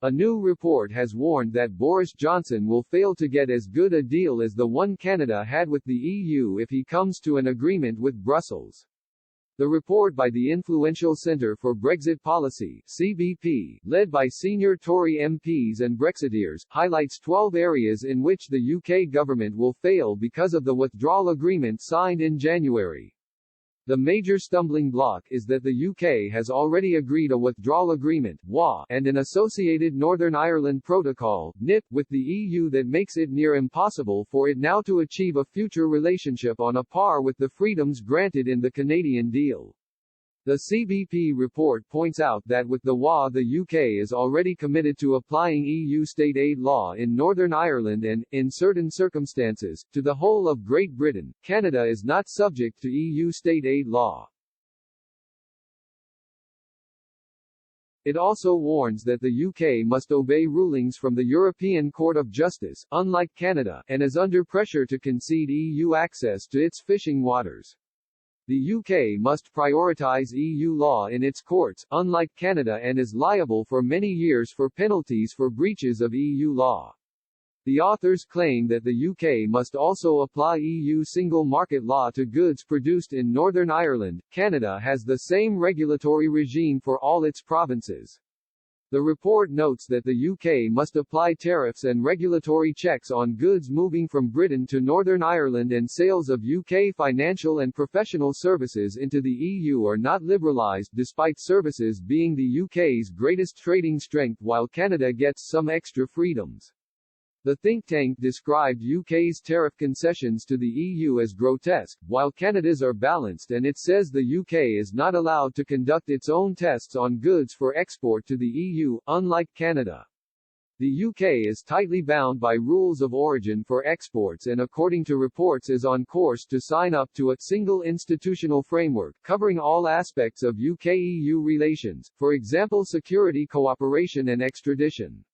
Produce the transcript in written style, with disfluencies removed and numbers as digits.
A new report has warned that Boris Johnson will fail to get as good a deal as the one Canada had with the EU if he comes to an agreement with Brussels. The report by the influential Centre for Brexit Policy (CBP), led by senior Tory MPs and Brexiteers, highlights 12 areas in which the UK government will fail because of the withdrawal agreement signed in January. The major stumbling block is that the UK has already agreed a withdrawal agreement (WA) and an associated Northern Ireland Protocol (NIP) with the EU that makes it near impossible for it now to achieve a future relationship on a par with the freedoms granted in the Canadian deal. The CBP report points out that with the WA the UK is already committed to applying EU state aid law in Northern Ireland and, in certain circumstances, to the whole of Great Britain. Canada is not subject to EU state aid law. It also warns that the UK must obey rulings from the European Court of Justice, unlike Canada, and is under pressure to concede EU access to its fishing waters. The UK must prioritise EU law in its courts, unlike Canada, and is liable for many years for penalties for breaches of EU law. The authors claim that the UK must also apply EU single market law to goods produced in Northern Ireland. Canada has the same regulatory regime for all its provinces. The report notes that the UK must apply tariffs and regulatory checks on goods moving from Britain to Northern Ireland, and sales of UK financial and professional services into the EU are not liberalised despite services being the UK's greatest trading strength, while Canada gets some extra freedoms. The think tank described UK's tariff concessions to the EU as grotesque, while Canada's are balanced, and it says the UK is not allowed to conduct its own tests on goods for export to the EU, unlike Canada. The UK is tightly bound by rules of origin for exports and, according to reports, is on course to sign up to a single institutional framework, covering all aspects of UK-EU relations, for example security cooperation and extradition.